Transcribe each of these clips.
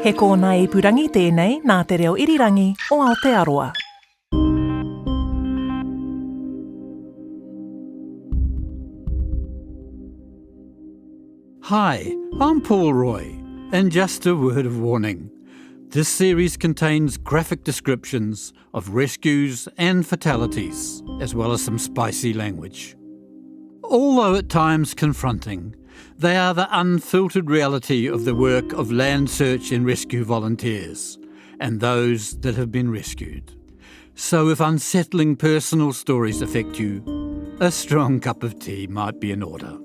He kōna ipurangi tēnei nā te reo irirangi o Aotearoa. Hi, I'm Paul Roy, and just a word of warning. This series contains graphic descriptions of rescues and fatalities, as well as some spicy language. Although at times confronting, they are the unfiltered reality of the work of land search and rescue volunteers, and those that have been rescued. So if unsettling personal stories affect you, a strong cup of tea might be in order.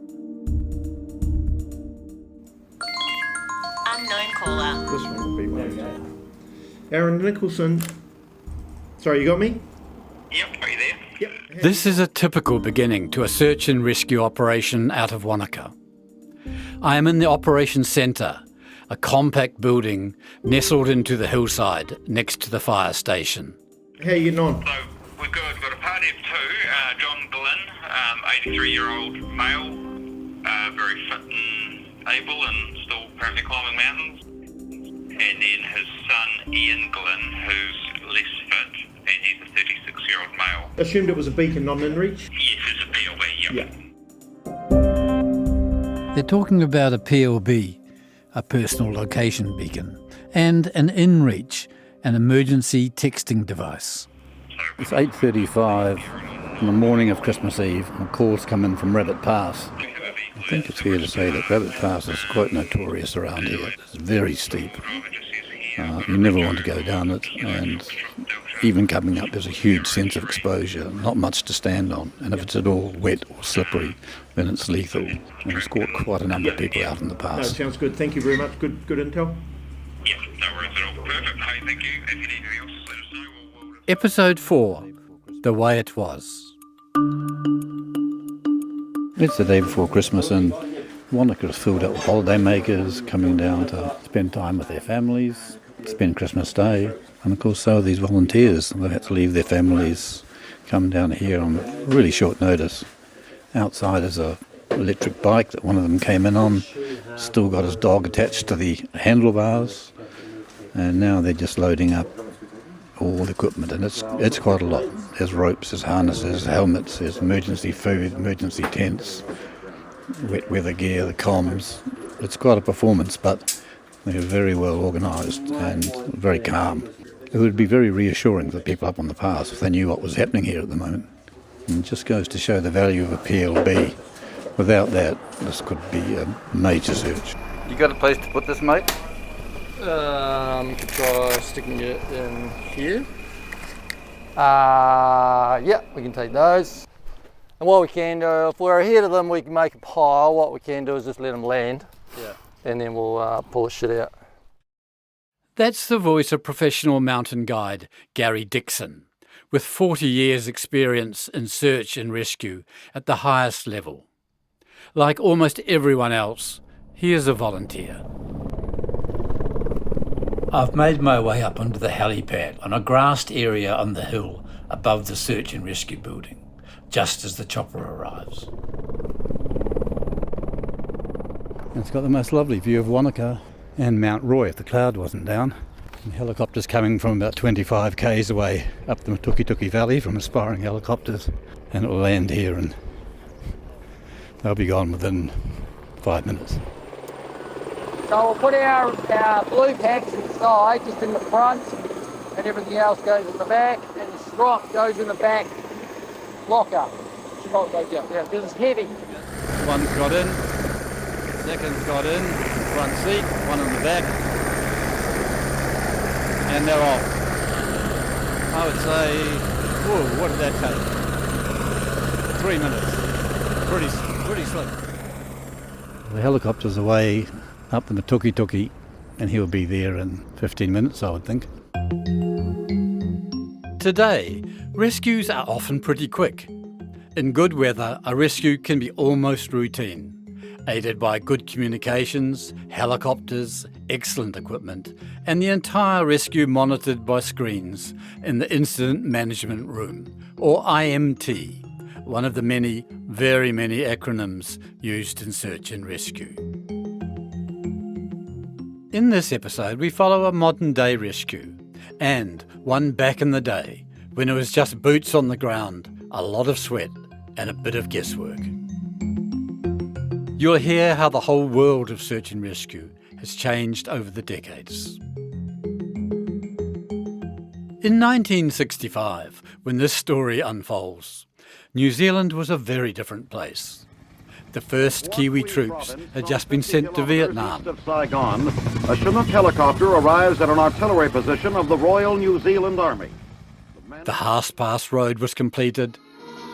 Caller. This one will be mine. Aaron Nicholson. Sorry, you got me? Yep, are you there? Yep. This is a typical beginning to a search and rescue operation out of Wanaka. I am in the operations centre, a compact building nestled into the hillside next to the fire station. How are you getting on? So we've got a party of two, John Glynn, 83-year-old male, very fit and able and still apparently climbing mountains. And then his son Ian Glynn, who's less fit, and he's a 36-year-old male. Assumed it was a beacon, not an inReach? Yes, it's a PLB, yep. They're talking about a PLB, a personal location beacon, and an inReach, an emergency texting device. It's 8:35 on the morning of Christmas Eve, and calls come in from Rabbit Pass. I think it's fair to say that Rabbit Pass is quite notorious around here. It's very steep. You never want to go down it, and even coming up there's a huge sense of exposure, not much to stand on, and if it's at all wet or slippery then it's lethal, and it's caught quite a number of people out in the No, past. sounds good. Thank you very much. Good intel. Yeah, no worries at all. Perfect. Hey, thank you. If you need anything else, let us know. Episode 4, The Way It Was. It's the day before Christmas and Wanaka is filled up with holidaymakers coming down to spend time with their families, spend Christmas Day, and of course so are these volunteers. They had to leave their families, come down here on really short notice. Outside is a electric bike that one of them came in on, still got his dog attached to the handlebars, and now they're just loading up all the equipment, and it's quite a lot. There's ropes, there's harnesses, helmets, there's emergency food, emergency tents, wet weather gear, the comms. It's quite a performance, but they're very well organised and very calm. It would be very reassuring for the people up on the pass if they knew what was happening here at the moment. And it just goes to show the value of a PLB. Without that, this could be a major search. You got a place to put this, mate? You could try sticking it in here. Yeah, we can take those. And what we can do, if we're ahead of them, we can make a pile. What we can do is just let them land. Yeah. And then we'll pull the shit out. That's the voice of professional mountain guide Gary Dixon, with 40 years' experience in search and rescue at the highest level. Like almost everyone else, he is a volunteer. I've made my way up onto the helipad on a grassed area on the hill above the search and rescue building, just as the chopper arrives. It's got the most lovely view of Wanaka and Mount Roy if the cloud wasn't down. And helicopters coming from about 25 k's away up the Tukituki Valley from aspiring helicopters, and it'll land here and they'll be gone within 5 minutes. So we'll put our blue packs inside, just in the front, and everything else goes in the back, and the strop goes in the back locker. Strop goes out, yeah, because it's heavy. One's got in, second's got in, front seat, one in the back, and they're off. I would say, whoa, what did that take? 3 minutes. Pretty slick. The helicopter's away up the Tukituki, and he'll be there in 15 minutes, I would think. Today, rescues are often pretty quick. In good weather, a rescue can be almost routine, aided by good communications, helicopters, excellent equipment, and the entire rescue monitored by screens in the Incident Management Room, or IMT, one of the many, very many acronyms used in search and rescue. In this episode, we follow a modern-day rescue, and one back in the day, when it was just boots on the ground, a lot of sweat, and a bit of guesswork. You'll hear how the whole world of search and rescue has changed over the decades. In 1965, when this story unfolds, New Zealand was a very different place. The first Kiwi troops had just been sent to Vietnam. Of Saigon, a Chinook helicopter arrives at an artillery position of the Royal New Zealand Army. The Haas Pass Road was completed.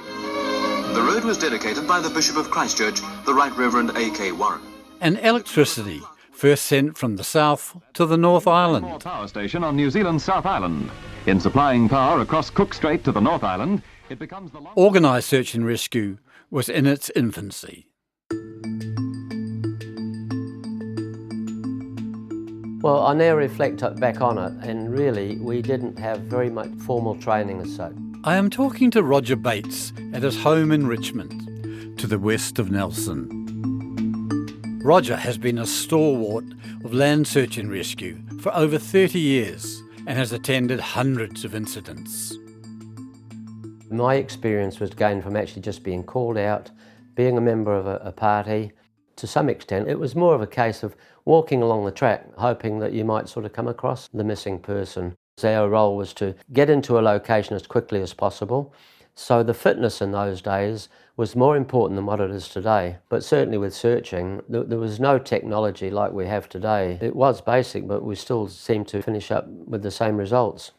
The road was dedicated by the Bishop of Christchurch, the Right Reverend A.K. Warren. And electricity, first sent from the south to the North Island. Power station on New Zealand's South Island. In supplying power across Cook Strait to the North Island, it becomes the Organised search and rescue was in its infancy. Well, I now reflect back on it, and really we didn't have very much formal training as such. I am talking to Roger Bates at his home in Richmond, to the west of Nelson. Roger has been a stalwart of land search and rescue for over 30 years and has attended hundreds of incidents. My experience was gained from actually just being called out, being a member of a party. To some extent, it was more of a case of walking along the track, hoping that you might sort of come across the missing person. Our role was to get into a location as quickly as possible. So the fitness in those days was more important than what it is today. But certainly with searching, there was no technology like we have today. It was basic, but we still seemed to finish up with the same results.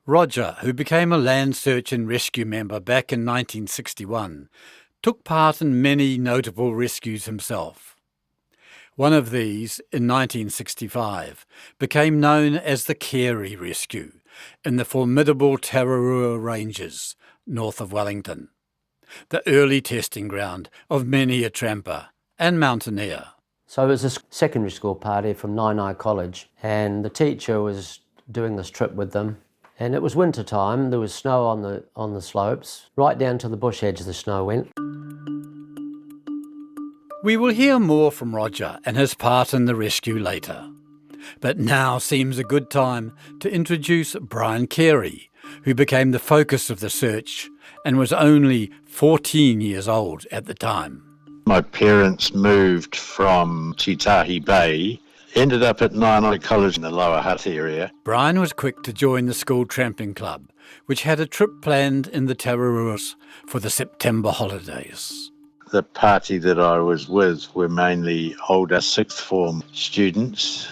Roger, who became a land search and rescue member back in 1961, took part in many notable rescues himself. One of these, in 1965, became known as the Carey Rescue in the formidable Tararua Ranges, north of Wellington, the early testing ground of many a tramper and mountaineer. So it was a secondary school party from Nainai College, and the teacher was doing this trip with them. And it was winter time, there was snow on the slopes, right down to the bush edge the snow went. We will hear more from Roger and his part in the rescue later. But now seems a good time to introduce Brian Carey, who became the focus of the search and was only 14 years old at the time. My parents moved from Chitahi Bay, ended up at Nainai College in the Lower Hutt area. Brian was quick to join the school tramping club, which had a trip planned in the Tararuas for the September holidays. The party that I was with were mainly older sixth form students,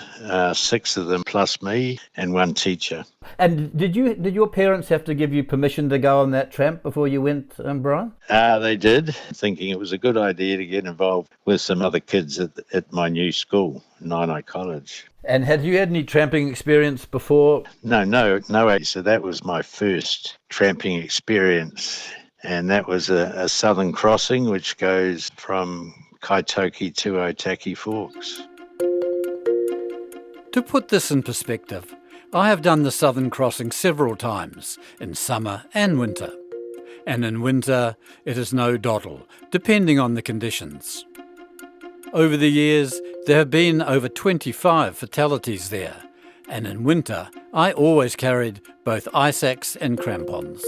6 of them plus me and one teacher. And did your parents have to give you permission to go on that tramp before you went, Brian? They did, thinking it was a good idea to get involved with some other kids at my new school, Nainai College. And had you had any tramping experience before? No. So that was my first tramping experience. And that was a southern crossing which goes from Kaitoki to Otaki Forks. To put this in perspective, I have done the southern crossing several times, in summer and winter. And in winter, it is no doddle, depending on the conditions. Over the years, there have been over 25 fatalities there, and in winter, I always carried both ice axe and crampons,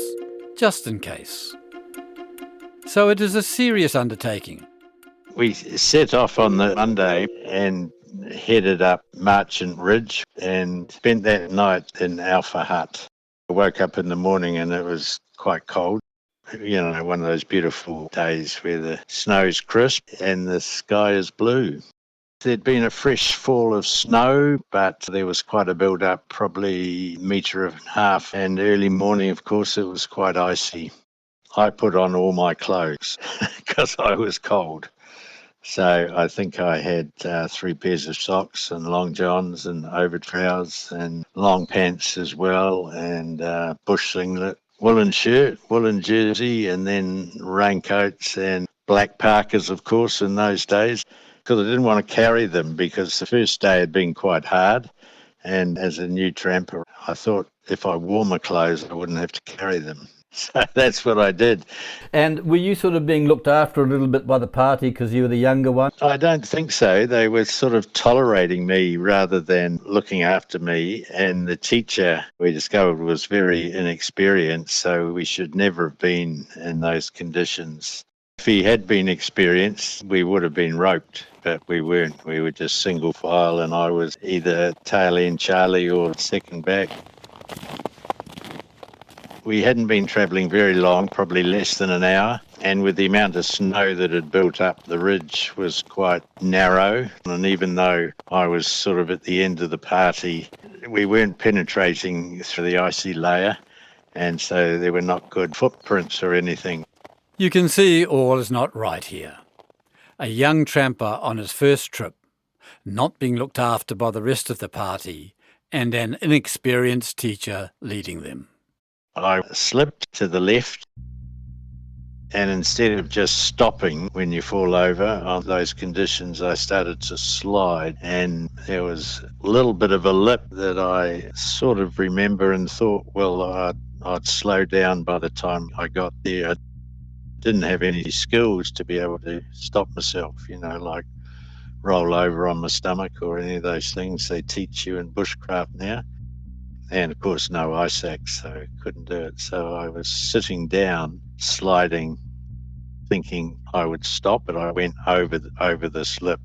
just in case. So it is a serious undertaking. We set off on the Monday and headed up Marchant Ridge and spent that night in Alpha Hut. I woke up in the morning and it was quite cold. You know, one of those beautiful days where the snow's crisp and the sky is blue. There'd been a fresh fall of snow, but there was quite a build-up, probably 1.5 meters, and early morning, of course, it was quite icy. I put on all my clothes because I was cold. So I think I had 3 pairs of socks and long johns and overtrousers and long pants as well, and bush singlet, woolen shirt, woolen jersey, and then raincoats and black parkas, of course, in those days, because I didn't want to carry them because the first day had been quite hard. And as a new tramper, I thought if I wore my clothes, I wouldn't have to carry them. So that's what I did. And were you sort of being looked after a little bit by the party because you were the younger one? I don't think so. They were sort of tolerating me rather than looking after me. And the teacher, we discovered, was very inexperienced, so we should never have been in those conditions. If he had been experienced, we would have been roped, but we weren't. We were just single file, and I was either tail end Charlie or second back. We hadn't been travelling very long, probably less than an hour, and with the amount of snow that had built up, the ridge was quite narrow. And even though I was sort of at the end of the party, we weren't penetrating through the icy layer, and so there were not good footprints or anything. You can see all is not right here. A young tramper on his first trip, not being looked after by the rest of the party, and an inexperienced teacher leading them. I slipped to the left, and instead of just stopping when you fall over on those conditions, I started to slide, and there was a little bit of a lip that I sort of remember and thought, well, I'd slow down by the time I got there. I didn't have any skills to be able to stop myself, like roll over on my stomach or any of those things they teach you in bushcraft now. And of course, no ice axe, so I couldn't do it. So I was sitting down, sliding, thinking I would stop, but I went over the slip,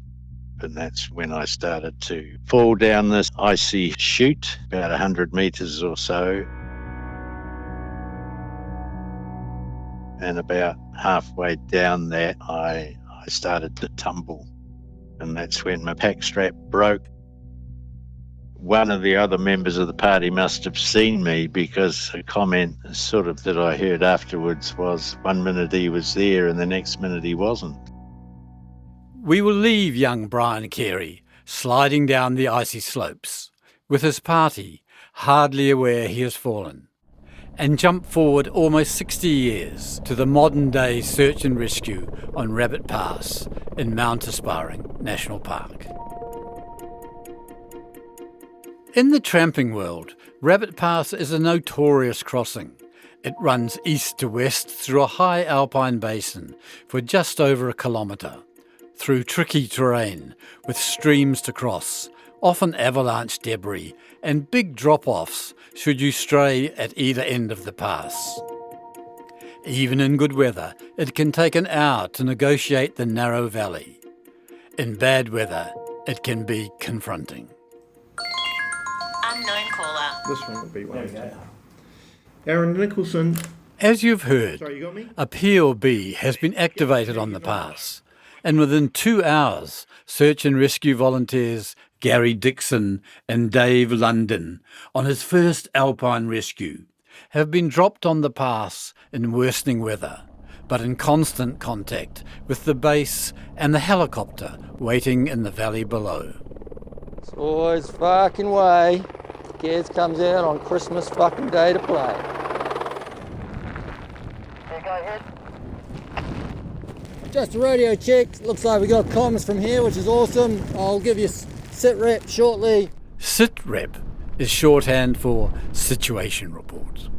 and that's when I started to fall down this icy chute, about 100 metres or so. And about halfway down that, I started to tumble, and that's when my pack strap broke. One of the other members of the party must have seen me, because a comment sort of that I heard afterwards was, one minute he was there and the next minute he wasn't. We will leave young Brian Carey sliding down the icy slopes with his party, hardly aware he has fallen, and jump forward almost 60 years to the modern-day search and rescue on Rabbit Pass in Mount Aspiring National Park. In the tramping world, Rabbit Pass is a notorious crossing. It runs east to west through a high alpine basin for just over a kilometre, through tricky terrain with streams to cross, often avalanche debris, and big drop-offs should you stray at either end of the pass. Even in good weather, it can take an hour to negotiate the narrow valley. In bad weather, it can be confronting. Unknown caller. This one would be one. Okay. Aaron Nicholson. As you've heard, Sorry, you got me? a PLB has been activated on the pass, and within 2 hours, search and rescue volunteers Gary Dixon and Dave London, on his first alpine rescue, have been dropped on the pass in worsening weather, but in constant contact with the base and the helicopter waiting in the valley below. It's always fucking way. Kids comes out on Christmas fucking day to play. Okay, go ahead. Just a radio check. Looks like we got comms from here, which is awesome. I'll give you sit rep shortly. Sit rep is shorthand for situation report.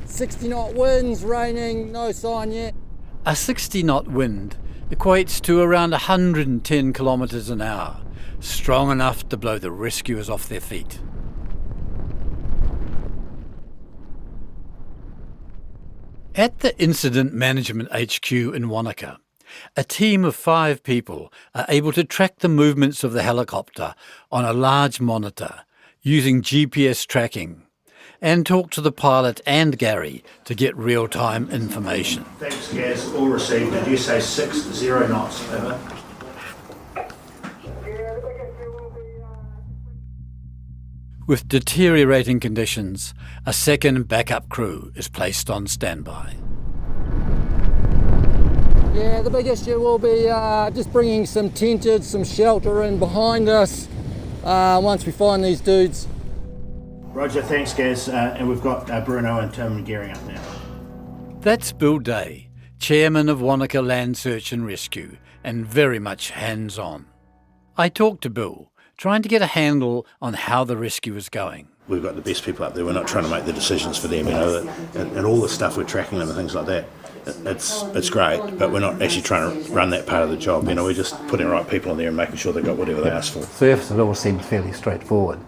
60 knot winds, raining, no sign yet. A 60 knot wind equates to around 110 kilometres an hour, strong enough to blow the rescuers off their feet. At the Incident Management HQ in Wanaka, a team of 5 people are able to track the movements of the helicopter on a large monitor using GPS tracking and talk to the pilot and Gary to get real-time information. Thanks, Gaz. All received. Did you say 60 knots? Over. With deteriorating conditions, a second backup crew is placed on standby. Yeah, the big issue will be just bringing some tented, some shelter in behind us once we find these dudes. Roger, thanks, Gaz. And we've got Bruno and Tim gearing up now. That's Bill Day, chairman of Wanaka Land Search and Rescue, and very much hands-on. I talked to Bill, trying to get a handle on how the rescue is going. we've got the best people up there. We're not trying to make the decisions for them, you know, and all the stuff we're tracking them and things like that. It's great, but we're not actually trying to run that part of the job. You know, we're just putting the right people in there and making sure they've got whatever they ask for. Surface, it all seems fairly straightforward.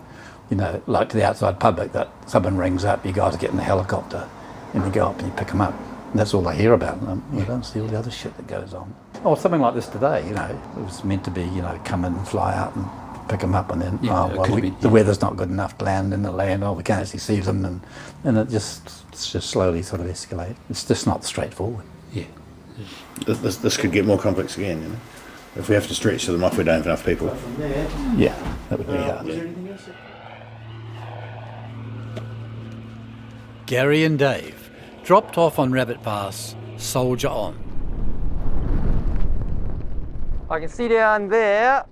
You know, like to the outside public, that someone rings up, you guys get in the helicopter, and you go up and you pick them up. And that's all they hear about them. You don't see all the other shit that goes on. Or something like this today, you know, it was meant to be, you know, come in and fly out and pick them up, and then, the weather's not good enough to land in the land, we can't actually see them, and it's just slowly sort of escalate. It's just not straightforward. Yeah. This could get more complex again, you know. If we have to stretch them off, we don't have enough people. Yeah, that would be hard. Gary and Dave, dropped off on Rabbit Pass, soldier on. I can see down there.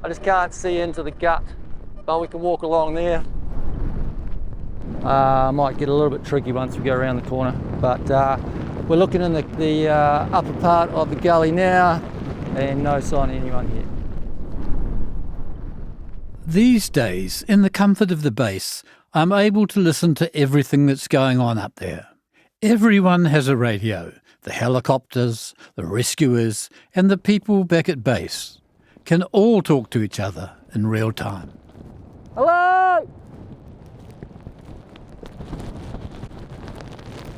I just can't see into the gut, but we can walk along there. Might get a little bit tricky once we go around the corner, but we're looking in the upper part of the gully now, and no sign of anyone here. These days, in the comfort of the base, I'm able to listen to everything that's going on up there. Everyone has a radio, the helicopters, the rescuers, and the people back at base can all talk to each other in real time. Hello!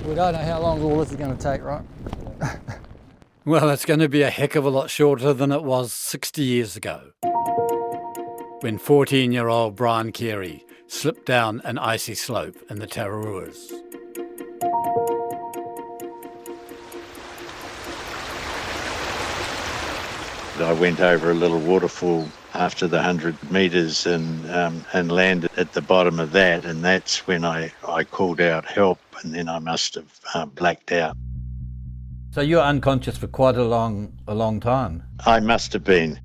We don't know how long all this is going to take, right? Well, it's going to be a heck of a lot shorter than it was 60 years ago, when 14-year-old Brian Carey slipped down an icy slope in the Tararuas. I went over a little waterfall after the 100 metres and landed at the bottom of that, and that's when I called out help, and then I must have blacked out. So you were unconscious for quite a long time? I must have been.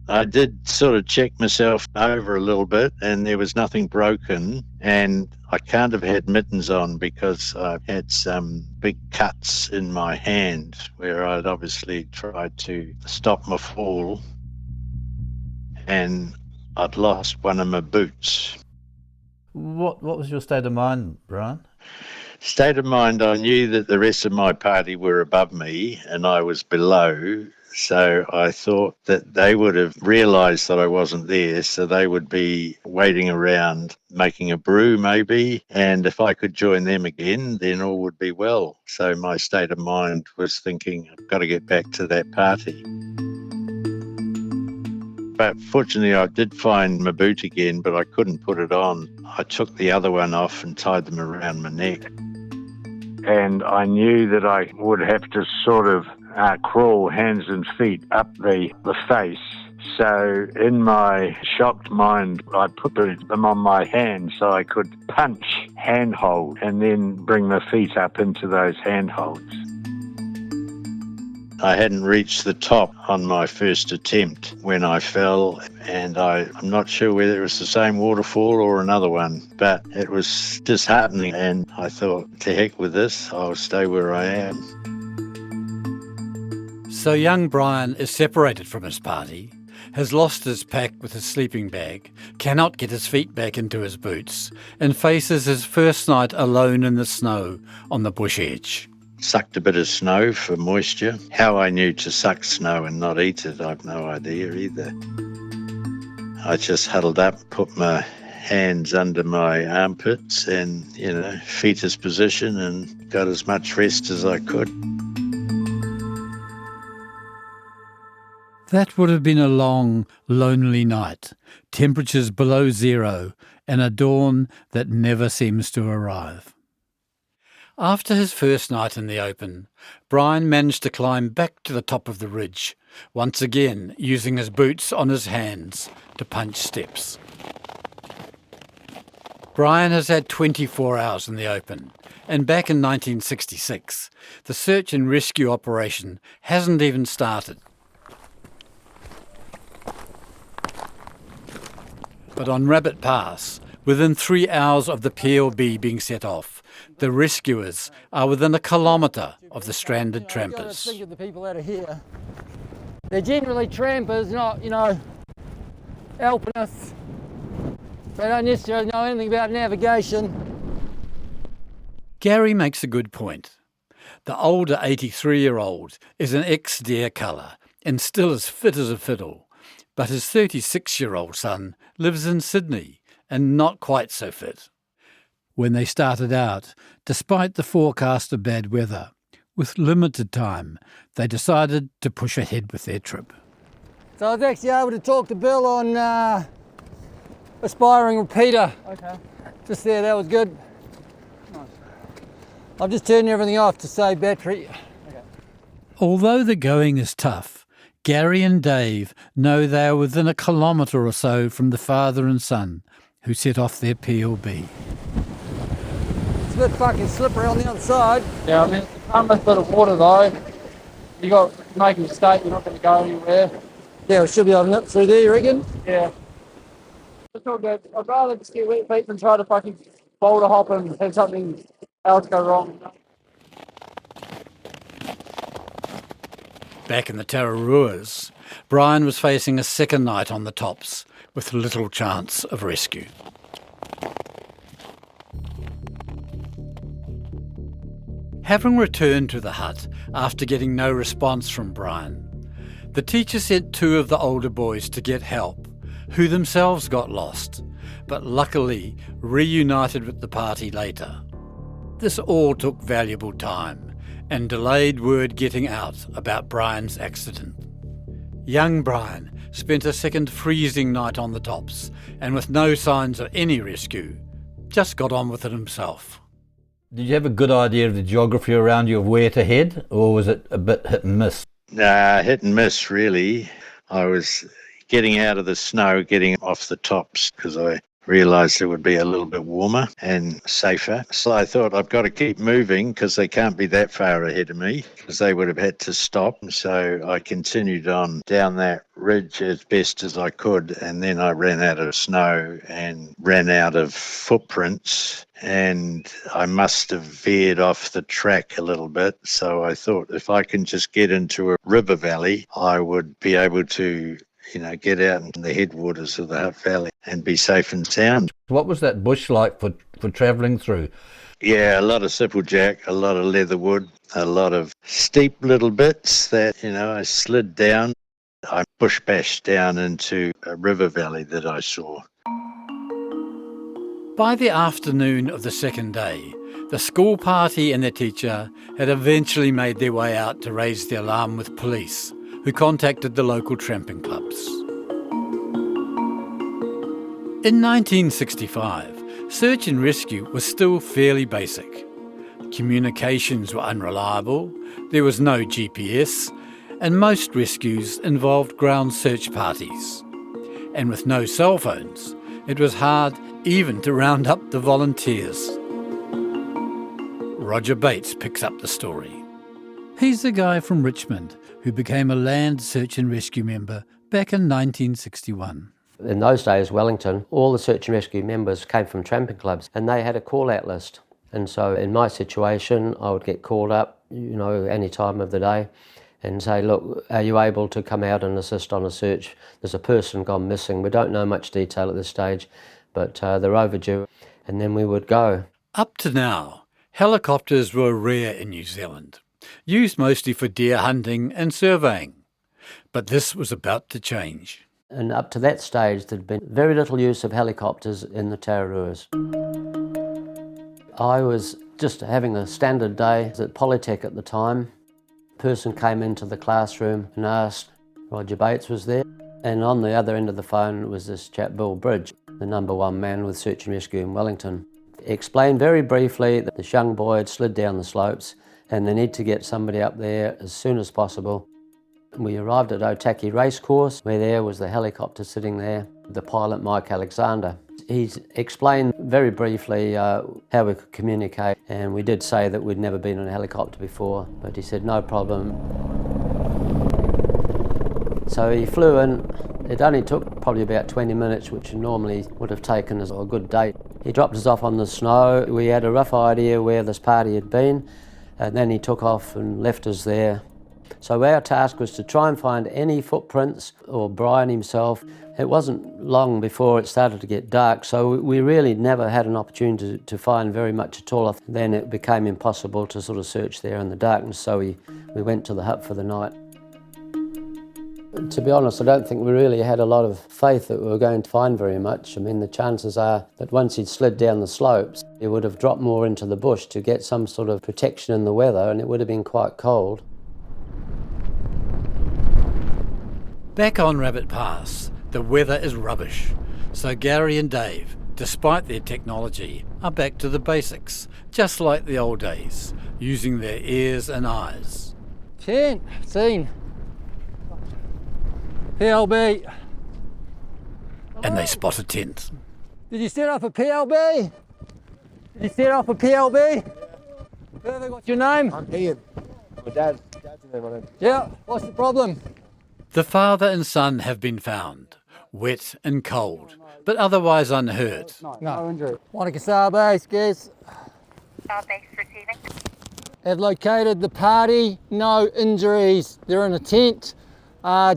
I did sort of check myself over a little bit, and there was nothing broken, and I can't have had mittens on because I had some big cuts in my hand where I'd obviously tried to stop my fall, and I'd lost one of my boots. What was your state of mind, Brian? State of mind, I knew that the rest of my party were above me and I was below. So I thought that they would have realised that I wasn't there, so they would be waiting around making a brew maybe, and if I could join them again, then all would be well. So my state of mind was thinking, I've got to get back to that party. But fortunately I did find my boot again, but I couldn't put it on. I took the other one off and tied them around my neck. And I knew that I would have to sort of crawl hands and feet up the face. So in my shocked mind, I put them on my hands so I could punch handhold and then bring my feet up into those handholds. I hadn't reached the top on my first attempt when I fell, and I'm not sure whether it was the same waterfall or another one, but it was disheartening, and I thought, to heck with this, I'll stay where I am. So young Brian is separated from his party, has lost his pack with his sleeping bag, cannot get his feet back into his boots, and faces his first night alone in the snow on the bush edge. Sucked a bit of snow for moisture. How I knew to suck snow and not eat it, I've no idea either. I just huddled up, put my hands under my armpits and, fetus position, and got as much rest as I could. That would have been a long, lonely night, temperatures below zero, and a dawn that never seems to arrive. After his first night in the open, Brian managed to climb back to the top of the ridge, once again using his boots on his hands to punch steps. Brian has had 24 hours in the open, and back in 1966, the search and rescue operation hasn't even started. But on Rabbit Pass, within 3 hours of the PLB being set off, the rescuers are within a kilometre of the stranded trampers. Think of the people out of here. They're generally trampers, not, alpinists. They don't necessarily know anything about navigation. Gary makes a good point. The older 83-year-old is an ex-deer colour and still as fit as a fiddle, but his 36-year-old son lives in Sydney and not quite so fit. When they started out, despite the forecast of bad weather, with limited time, they decided to push ahead with their trip. So I was actually able to talk to Bill on aspiring repeater. Okay. Just there, that was good. Nice. I've just turned everything off to save battery. Okay. Although the going is tough, Gary and Dave know they are within a kilometre or so from the father and son who set off their PLB. It's a bit fucking slippery on the other side. Yeah, I mean, it's a harmless bit of water though. You got to make a mistake, you're not going to go anywhere. Yeah, we should be able to nip through there, you reckon? Yeah. It's all good. I'd rather just get wet feet than try to fucking boulder hop and have something else go wrong. Back in the Tararuas, Brian was facing a second night on the tops with little chance of rescue. Having returned to the hut after getting no response from Brian, the teacher sent two of the older boys to get help, who themselves got lost, but luckily reunited with the party later. This all took valuable time and delayed word getting out about Brian's accident. Young Brian spent a second freezing night on the tops and with no signs of any rescue, just got on with it himself. Did you have a good idea of the geography around you of where to head, or was it a bit hit and miss? Hit and miss, really. I was getting out of the snow, getting off the tops, because I realised it would be a little bit warmer and safer. So I thought I've got to keep moving because they can't be that far ahead of me, because they would have had to stop. So I continued on down that ridge as best as I could, and then I ran out of snow and ran out of footprints, and I must have veered off the track a little bit. So I thought if I can just get into a river valley, I would be able to get out in the headwaters of the Hutt Valley and be safe and sound. What was that bush like for travelling through? Yeah, a lot of sipplejack, a lot of leatherwood, a lot of steep little bits that, I slid down. I bush bashed down into a river valley that I saw. By the afternoon of the second day, the school party and their teacher had eventually made their way out to raise the alarm with police, who contacted the local tramping clubs. In 1965, search and rescue was still fairly basic. Communications were unreliable, there was no GPS, and most rescues involved ground search parties. And with no cell phones, it was hard even to round up the volunteers. Roger Bates picks up the story. He's the guy from Richmond who became a land search and rescue member back in 1961. In those days, Wellington, all the search and rescue members came from tramping clubs, and they had a call-out list. And so in my situation, I would get called up, any time of the day, and say, look, are you able to come out and assist on a search? There's a person gone missing. We don't know much detail at this stage, but they're overdue. And then we would go. Up to now, helicopters were rare in New Zealand, used mostly for deer hunting and surveying. But this was about to change. And up to that stage, there'd been very little use of helicopters in the Tararuas. I was just having a standard day at Polytech at the time. A person came into the classroom and asked, Roger Bates was there, and on the other end of the phone was this chap, Bill Bridge, the #1 man with search and rescue in Wellington. He explained very briefly that this young boy had slid down the slopes and they need to get somebody up there as soon as possible. We arrived at Otaki Racecourse, where there was the helicopter sitting there, the pilot Mike Alexander. He explained very briefly how we could communicate, and we did say that we'd never been in a helicopter before, but he said no problem. So he flew in. It only took probably about 20 minutes, which normally would have taken us a good day. He dropped us off on the snow. We had a rough idea where this party had been, and then he took off and left us there. So our task was to try and find any footprints, or Brian himself, It wasn't long before it started to get dark, so we really never had an opportunity to find very much at all. Then it became impossible to sort of search there in the darkness, so we went to the hut for the night. To be honest, I don't think we really had a lot of faith that we were going to find very much. I mean, the chances are that once he'd slid down the slopes, he would have dropped more into the bush to get some sort of protection in the weather, and it would have been quite cold. Back on Rabbit Pass, the weather is rubbish. So Gary and Dave, despite their technology, are back to the basics, just like the old days, using their ears and eyes. 10, scene. PLB. And they spot a tent. Did you set up a PLB? Did you set up a PLB? Perfect. What's your name? I'm Ian. My dad's name on it. Yeah. What's the problem? The father and son have been found, wet and cold, but otherwise unhurt. No injury. Wanaka SAR base, guess. SAR base receiving. Have located the party, no injuries. They're in a tent.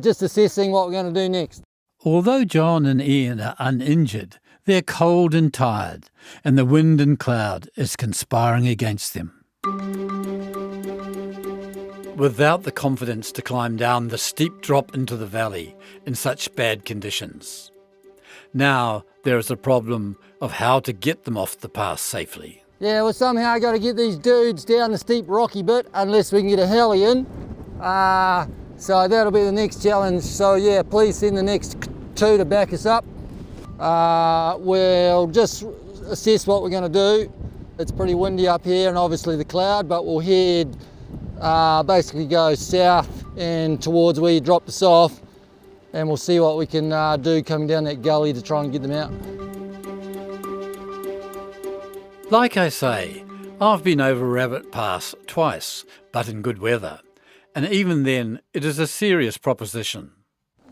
Just assessing what we're going to do next. Although John and Ian are uninjured, they're cold and tired, and the wind and cloud is conspiring against them. Without the confidence to climb down the steep drop into the valley in such bad conditions. Now there is a problem of how to get them off the pass safely. Yeah, well, somehow got to get these dudes down the steep rocky bit, unless we can get a heli in. So that'll be the next challenge. So yeah, please send the next 2 to back us up. We'll just assess what we're going to do. It's pretty windy up here and obviously the cloud, but we'll head, basically go south and towards where you dropped us off, and we'll see what we can do coming down that gully to try and get them out. Like I say, I've been over Rabbit Pass twice, but in good weather. And even then, it is a serious proposition.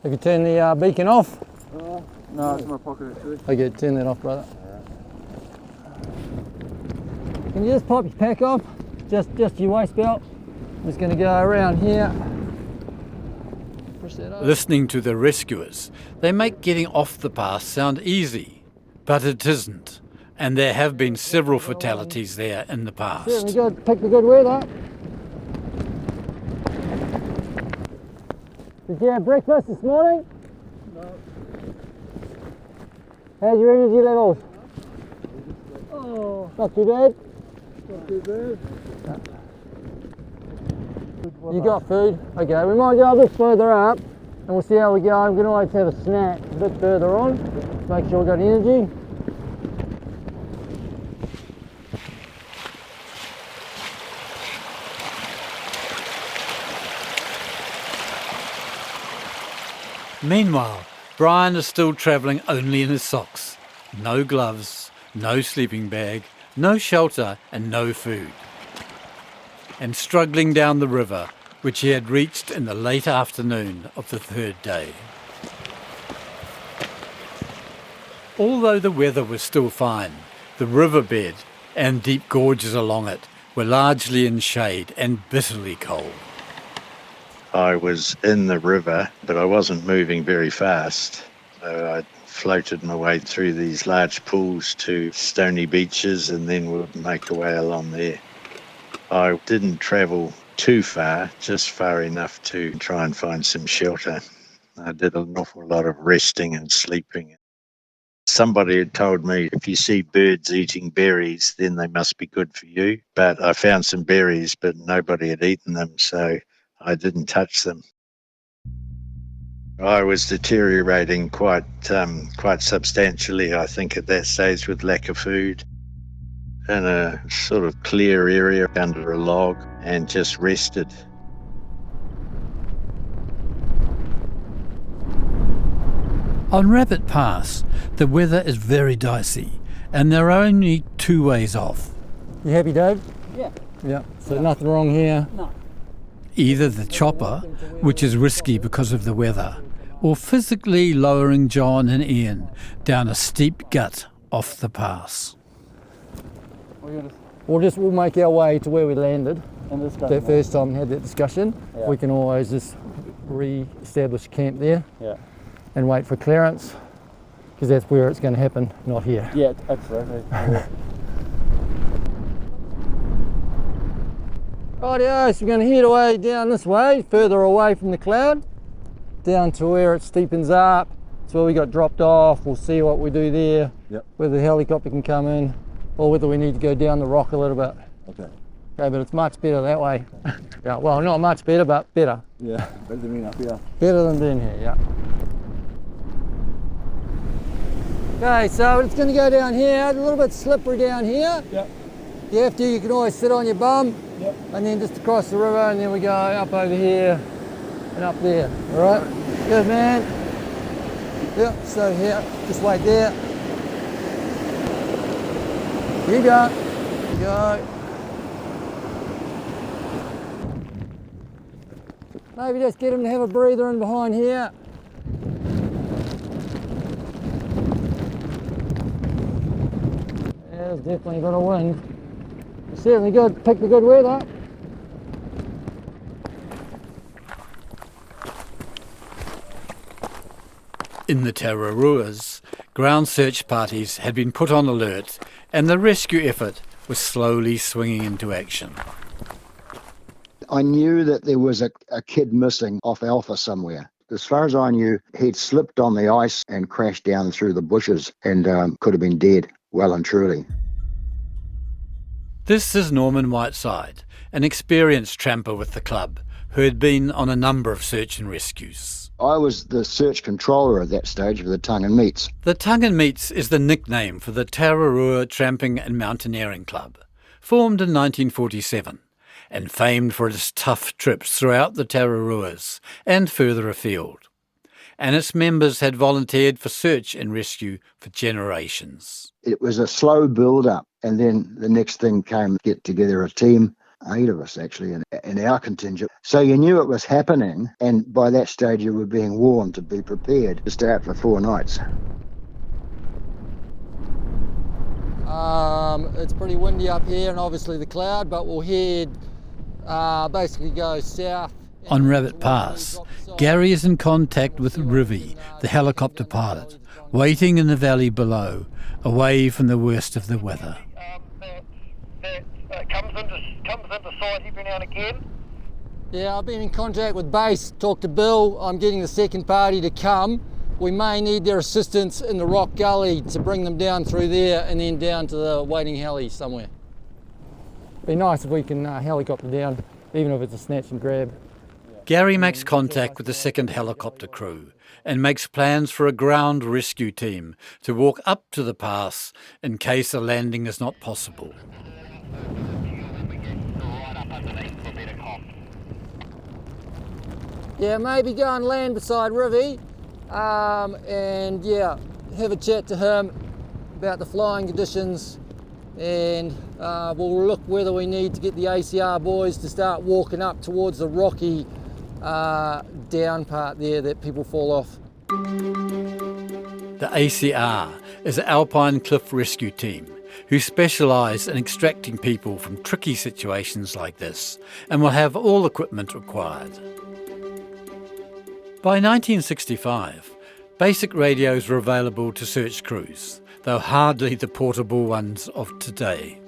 Have you turned the beacon off? No, it's in my pocket actually. Okay, turn that off, brother. Can you just pop your pack off? Just your waist belt. I'm just going to go around here. Push that over. Listening to the rescuers, they make getting off the pass sound easy, but it isn't. And there have been several fatalities there in the past. Certainly good. Pick the good weather. Did you have breakfast this morning? No. How's your energy levels? Oh. Not too bad? Not too bad. You got food? Okay, we might go a bit further up and we'll see how we go. I'm going to always have a snack a bit further on. Make sure we've got energy. Meanwhile, Brian is still travelling only in his socks. No gloves, no sleeping bag, no shelter and no food. And struggling down the river, which he had reached in the late afternoon of the 3rd day. Although the weather was still fine, the riverbed and deep gorges along it were largely in shade and bitterly cold. I was in the river, but I wasn't moving very fast. So I floated my way through these large pools to stony beaches and then would make our way along there. I didn't travel too far, just far enough to try and find some shelter. I did an awful lot of resting and sleeping. Somebody had told me if you see birds eating berries, then they must be good for you. But I found some berries, but nobody had eaten them, so I didn't touch them. I was deteriorating quite substantially, I think, at that stage with lack of food. In a sort of clear area under a log and just rested. On Rabbit Pass, the weather is very dicey and there are only 2 ways off. You happy, Dave? Yeah. Yeah, so nothing wrong here? No. Either the chopper, which is risky because of the weather, or physically lowering John and Ian down a steep gut off the pass. We'll make our way to where we landed. That first time we had that discussion. Yeah. We can always just re-establish camp there. Yeah. and wait for clearance, because that's where it's going to happen, not here. Yeah, absolutely. Yeah. Rightio, so we're going to head away down this way, further away from the cloud, down to where it steepens up. That's where we got dropped off. We'll see what we do there, whether the helicopter can come in, or whether we need to go down the rock a little bit. Okay. Okay, but it's much better that way. Yeah, well, not much better, but better. Yeah, better than being up here. Better than being here, yeah. Okay, so it's going to go down here, a little bit slippery down here. Yep. If you have to, you can always sit on your bum, and then just across the river, and then we go up over here and up there. All right? Good, man. Yep, so here, just wait there. Here you go. Here you go. Maybe just get him to have a breather in behind here. Yeah, it's definitely got a wind. Certainly good, picked a good weather. In the Tararuas, ground search parties had been put on alert and the rescue effort was slowly swinging into action. I knew that there was a kid missing off Alpha somewhere. As far as I knew, he'd slipped on the ice and crashed down through the bushes and could have been dead, well and truly. This is Norman Whiteside, an experienced tramper with the club, who had been on a number of search and rescues. I was the search controller at that stage for the Tongue and Meats. The Tongue and Meats is the nickname for the Tararua Tramping and Mountaineering Club, formed in 1947. And famed for its tough trips throughout the Tararuas and further afield. And its members had volunteered for search and rescue for generations. It was a slow build-up, and then the next thing came, get together a team, 8 of us actually, in our contingent. So you knew it was happening, and by that stage you were being warned to be prepared to stay out for 4 nights. It's pretty windy up here, and obviously the cloud, but we'll head basically go south. On Rabbit Pass, Gary is in contact with Rivi, the helicopter pilot, waiting in the valley below, away from the worst of the weather. That comes into sight every now and again. Yeah, I've been in contact with base, talked to Bill. I'm getting the second party to come. We may need their assistance in the rock gully to bring them down through there and then down to the waiting heli somewhere. Be nice if we can helicopter down, even if it's a snatch and grab. Gary makes contact with the second helicopter crew and makes plans for a ground rescue team to walk up to the pass in case a landing is not possible. Yeah, maybe go and land beside Rivi and yeah, have a chat to him about the flying conditions, and we'll look whether we need to get the ACR boys to start walking up towards the rocky down part there that people fall off. The ACR is an Alpine Cliff Rescue Team who specialise in extracting people from tricky situations like this and will have all equipment required. By 1965, basic radios were available to search crews, though hardly the portable ones of today.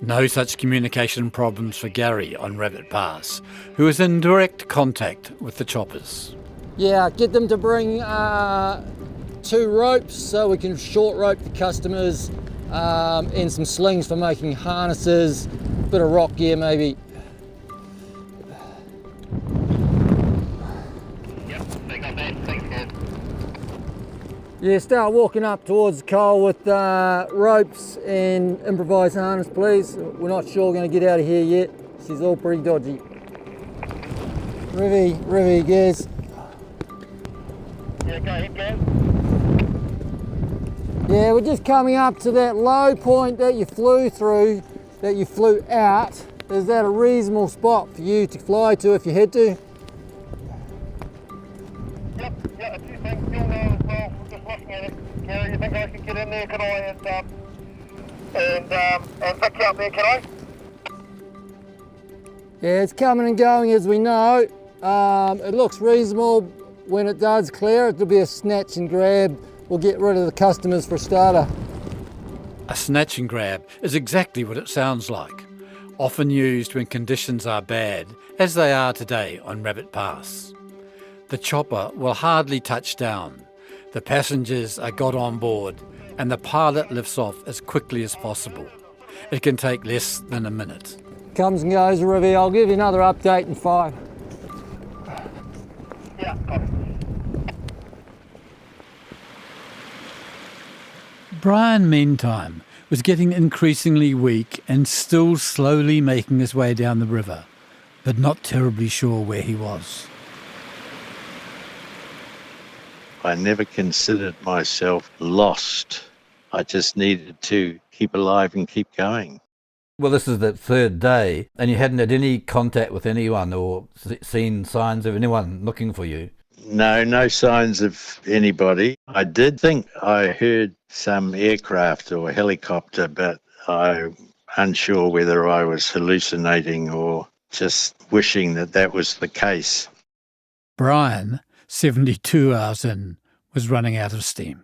No such communication problems for Gary on Rabbit Pass, who is in direct contact with the choppers. Yeah, get them to bring 2 ropes so we can short rope the customers, and some slings for making harnesses, bit of rock gear maybe. Yep, they got that. Thanks, guys. Yeah, start walking up towards the coal with ropes and improvised harness, please. We're not sure we're going to get out of here yet. She's all pretty dodgy. Rivi, Gaz. Yeah, go ahead, Gaz. Yeah, we're just coming up to that low point that you flew through, that you flew out. Is that a reasonable spot for you to fly to if you had to? Yep, yeah, a few things you'll know as well. We're just looking at it. Gary, you think I can get in there, can I, and pick you up there, can I? Yeah, it's coming and going as we know. It looks reasonable. When it does clear, it'll be a snatch and grab. We'll get rid of the customers for a starter. A snatch and grab is exactly what it sounds like, often used when conditions are bad, as they are today on Rabbit Pass. The chopper will hardly touch down. The passengers are got on board and the pilot lifts off as quickly as possible. It can take less than a minute. Comes and goes, Rivy. I'll give you another update in 5. Brian, meantime, was getting increasingly weak and still slowly making his way down the river, but not terribly sure where he was. I never considered myself lost. I just needed to keep alive and keep going. Well, this is the 3rd day, and you hadn't had any contact with anyone or seen signs of anyone looking for you? No signs of anybody. I did think I heard some aircraft or helicopter, but I'm unsure whether I was hallucinating or just wishing that was the case. Brian, 72 hours in, was running out of steam.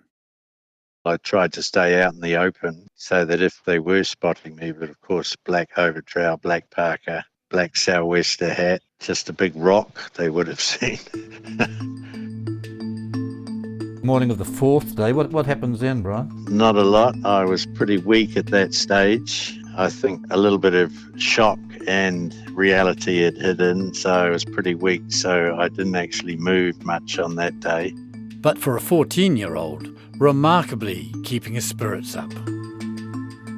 I tried to stay out in the open so that if they were spotting me, but of course black overtrow, black parka, black sou'wester hat, just a big rock they would have seen. Morning of the 4th day, what happens then, Brian? Not a lot. I was pretty weak at that stage. I think a little bit of shock and reality had hit in, so I was pretty weak, so I didn't actually move much on that day. But for a 14-year-old, remarkably keeping his spirits up.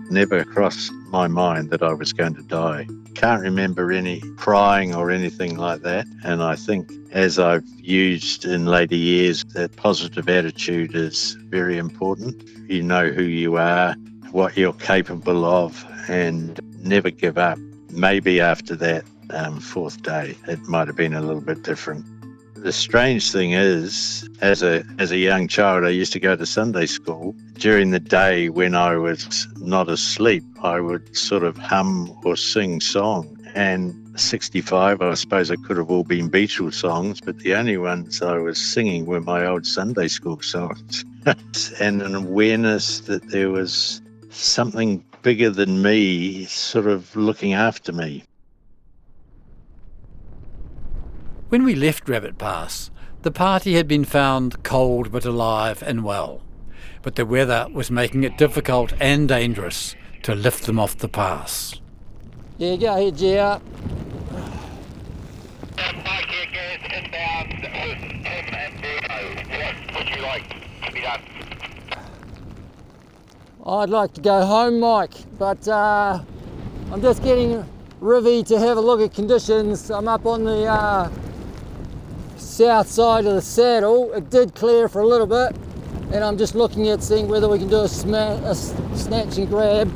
Never crossed my mind that I was going to die. Can't remember any crying or anything like that. And I think as I've used in later years, that positive attitude is very important. You know who you are, what you're capable of, and never give up. Maybe after that 4th day, it might have been a little bit different. The strange thing is, as a young child, I used to go to Sunday school. During the day when I was not asleep, I would sort of hum or sing song. And 65, I suppose it could have all been Beatles songs, but the only ones I was singing were my old Sunday school songs. And an awareness that there was something bigger than me sort of looking after me. When we left Rabbit Pass, the party had been found cold but alive and well, but the weather was making it difficult and dangerous to lift them off the pass. Yeah, go ahead, Gia. I'd like to go home, Mike, but I'm just getting Rivy to have a look at conditions. I'm up on the south side of the saddle. It did clear for a little bit, and I'm just looking at seeing whether we can do a snatch and grab.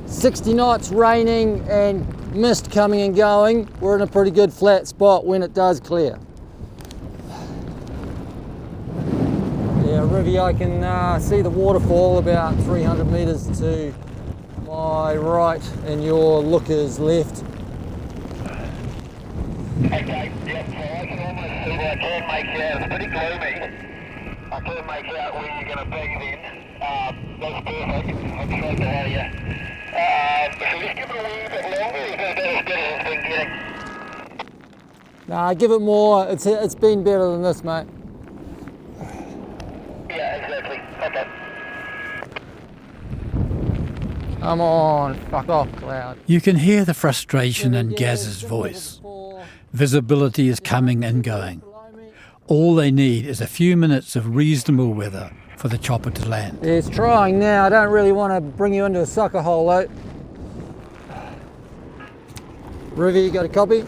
60 knots, raining and mist coming and going. We're in a pretty good flat spot when it does clear. Yeah, Rivy, I can see the waterfall about 300 metres to my right and your looker's left. Okay, yep, so I can almost see what I can make out. It's pretty gloomy. I can make out where you're going to be then. That's perfect. I'm straight behind you. So just give it a wee bit longer, is that as good as it's been getting? Nah, give it more. It's been better than this, mate. Yeah, exactly. Okay. Come on, fuck off, Cloud. You can hear the frustration in Gaz's voice. Visibility is coming and going. All they need is a few minutes of reasonable weather for the chopper to land. Yeah, it's trying now. I don't really want to bring you into a sucker hole, though. Rivy, you got a copy?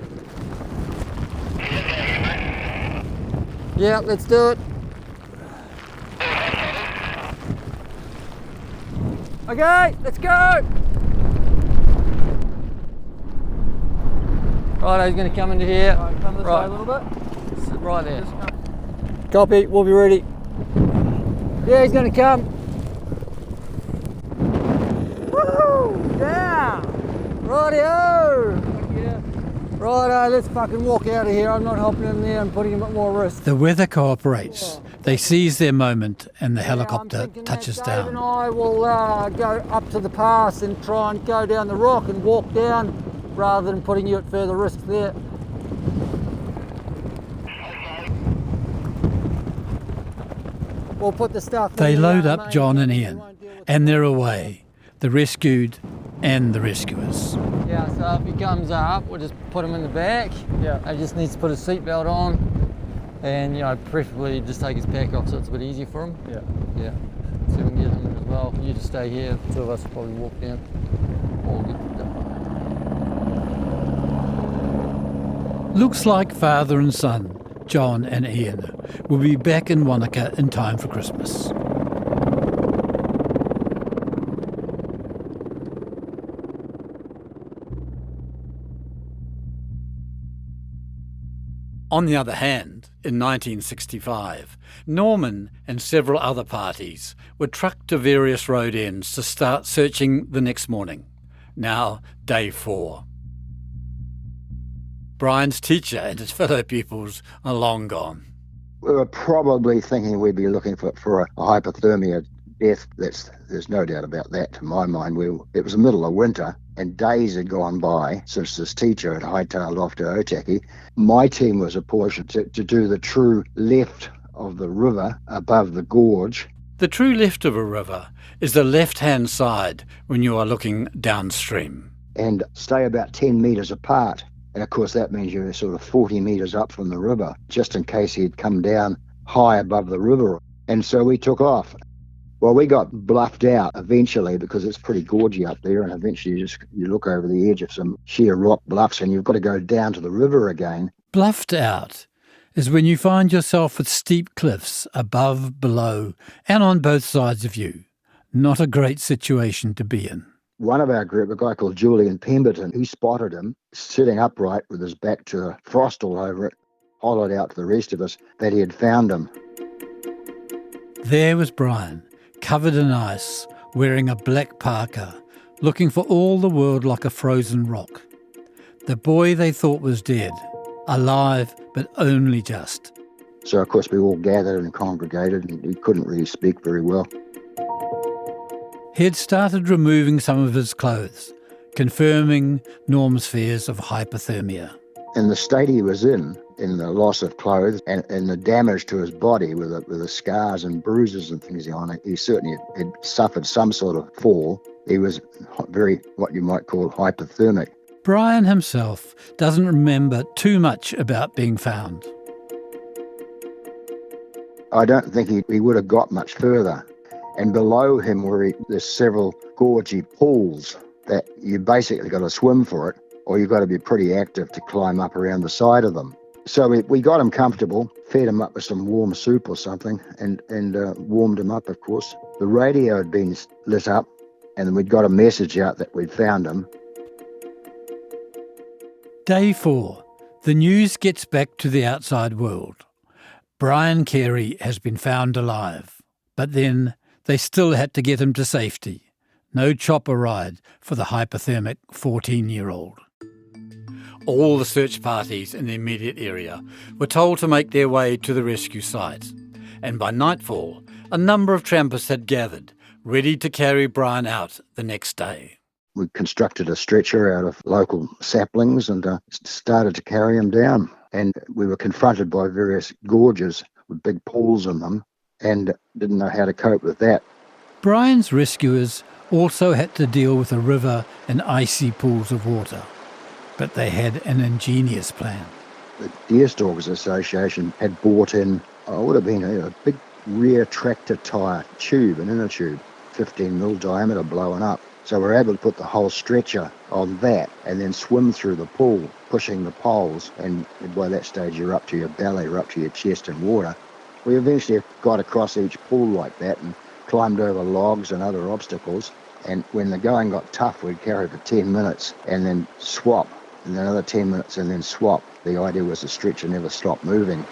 Yeah, let's do it. Okay, let's go! Right, he's going to come into here. Right, come this way a little bit. Sit right there. Copy, we'll be ready. Yeah, he's going to come. Woo! Down! Rightio! Righto, let's fucking walk out of here. I'm not hopping in there and putting him at more risk. The weather cooperates. They seize their moment and the helicopter touches Dave and down. I will go up to the pass and try and go down the rock and walk down rather than putting you at further risk there. We'll put the stuff They in load the, up John and Ian, and they're away. The rescued and the rescuers. Yeah, so if he comes up, we'll just put him in the back. Yeah. He just needs to put his seatbelt on and, you know, preferably just take his pack off so it's a bit easier for him. Yeah. Yeah. So we can get him as well. You just stay here. Two of us will probably walk down. All good. Looks like father and son, John and Ian, will be back in Wanaka in time for Christmas. On the other hand, in 1965, Norman and several other parties were trucked to various road ends to start searching the next morning. Now, day 4. Brian's teacher and his fellow pupils are long gone. We were probably thinking we'd be looking for a hypothermia death. There's no doubt about that to my mind. It was the middle of winter and days had gone by since this teacher had hightailed off to Otaki. My team was apportioned to do the true left of the river above the gorge. The true left of a river is the left-hand side when you are looking downstream. And stay about 10 metres apart. And of course that means you're sort of 40 metres up from the river, just in case he'd come down high above the river. And so we took off. Well, we got bluffed out eventually because it's pretty gorgy up there, and eventually you look over the edge of some sheer rock bluffs and you've got to go down to the river again. Bluffed out is when you find yourself with steep cliffs above, below, and on both sides of you. Not a great situation to be in. One of our group, a guy called Julian Pemberton, he spotted him sitting upright with his back to the frost all over it, hollered out to the rest of us that he had found him. There was Brian, covered in ice, wearing a black parka, looking for all the world like a frozen rock. The boy they thought was dead, alive, but only just. So, of course, we all gathered and congregated, and he couldn't really speak very well. He had started removing some of his clothes, confirming Norm's fears of hypothermia. In the state he was in the loss of clothes and the damage to his body with the scars and bruises and things on it, he certainly had suffered some sort of fall. He was very, what you might call, hypothermic. Brian himself doesn't remember too much about being found. I don't think he would have got much further. And below him there's several gorgy pools that you basically got to swim for it, or you've got to be pretty active to climb up around the side of them. So we got him comfortable, fed him up with some warm soup or something, and warmed him up, of course. The radio had been lit up, and we'd got a message out that we'd found him. Day 4. The news gets back to the outside world. Brian Carey has been found alive, but then they still had to get him to safety. No chopper ride for the hypothermic 14-year-old. All the search parties in the immediate area were told to make their way to the rescue site, and by nightfall, a number of trampers had gathered, ready to carry Brian out the next day. We constructed a stretcher out of local saplings and started to carry him down. And we were confronted by various gorges with big pools in them and didn't know how to cope with that. Brian's rescuers also had to deal with a river and icy pools of water, but they had an ingenious plan. The Deerstalkers Association had bought in, would have been a big rear tractor tyre tube, an inner tube, 15mm diameter blowing up. So we're able to put the whole stretcher on that and then swim through the pool, pushing the poles, and by that stage you're up to your belly, you're up to your chest in water. We eventually got across each pool like that and climbed over logs and other obstacles, and when the going got tough we'd carry for 10 minutes and then swap, and then another 10 minutes and then swap. The idea was the stretcher never stopped moving.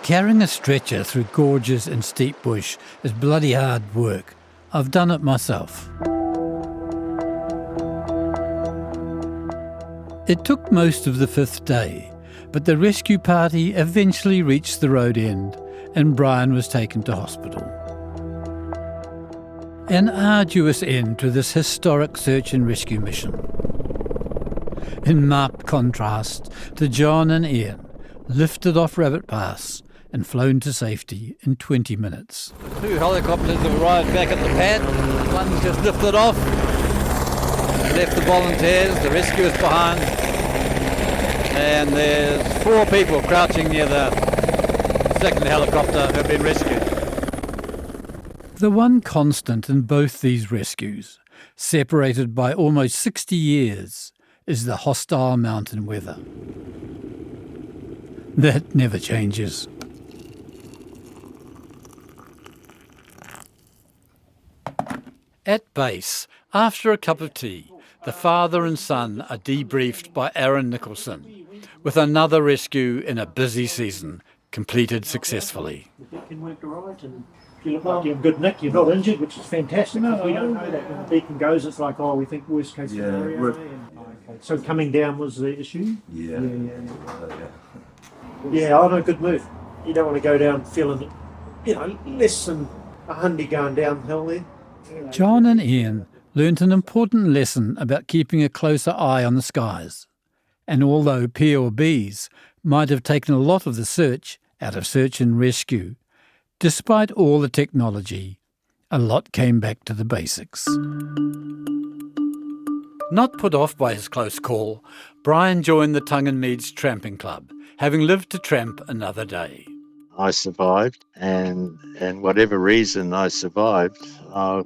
Carrying a stretcher through gorges and steep bush is bloody hard work. I've done it myself. It took most of the 5th day, but the rescue party eventually reached the road end and Brian was taken to hospital. An arduous end to this historic search and rescue mission. In marked contrast to John and Ian, lifted off Rabbit Pass and flown to safety in 20 minutes. 2 helicopters have arrived back at the pad. One's just lifted off, left the volunteers, the rescuers behind, and there's 4 people crouching near the 2nd helicopter who have been rescued. The one constant in both these rescues, separated by almost 60 years, is the hostile mountain weather. That never changes. At base, after a cup of tea, the father and son are debriefed by Aaron Nicholson, with another rescue in a busy season completed successfully. The beacon worked all right, and you look like you're in good nick, you're not injured, which is fantastic. No, we don't know that when the beacon goes, it's like, oh, we think worst case scenario. Okay. So coming down was the issue? Yeah, I know, good move. You don't want to go down feeling, less than a hundy going downhill there. John and Ian learnt an important lesson about keeping a closer eye on the skies. And although PLBs might have taken a lot of the search out of search and rescue, despite all the technology, a lot came back to the basics. Not put off by his close call, Brian joined the Tongue and Meads Tramping Club, having lived to tramp another day. I survived, and whatever reason I survived, I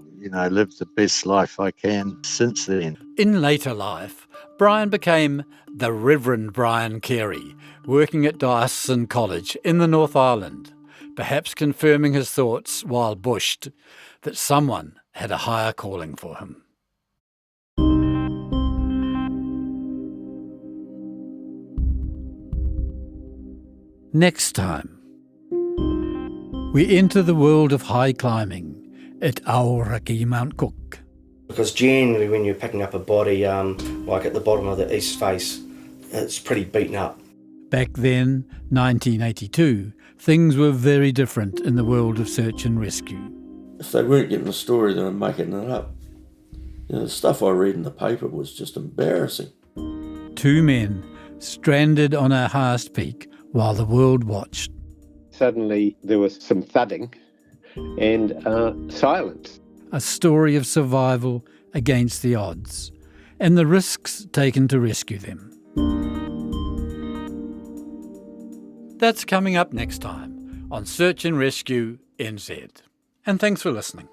lived the best life I can since then. In later life, Brian became the Reverend Brian Carey, working at Diocesan College in the North Island, perhaps confirming his thoughts while bushed that someone had a higher calling for him. Next time, we enter the world of high climbing at Aoraki Mount Cook. Because generally when you're picking up a body, like at the bottom of the east face, it's pretty beaten up. Back then, 1982, things were very different in the world of search and rescue. If they weren't getting the story, they were making it up. The stuff I read in the paper was just embarrassing. 2 men stranded on our highest peak while the world watched. Suddenly there was some thudding and silence. A story of survival against the odds and the risks taken to rescue them. That's coming up next time on Search and Rescue NZ. And thanks for listening.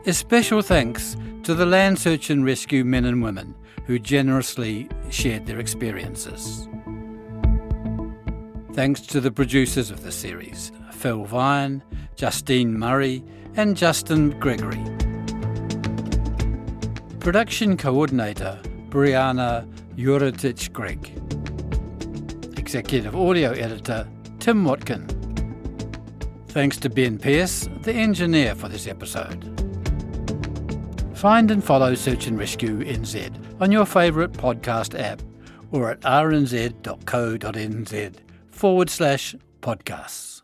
A special thanks to the Land Search and Rescue men and women who generously shared their experiences. Thanks to the producers of the series, Phil Vine, Justine Murray and Justin Gregory. Production coordinator, Brianna Juritich-Gregg. Executive audio editor, Tim Watkin. Thanks to Ben Pearce, the engineer for this episode. Find and follow Search and Rescue NZ on your favourite podcast app or at rnz.co.nz/podcasts.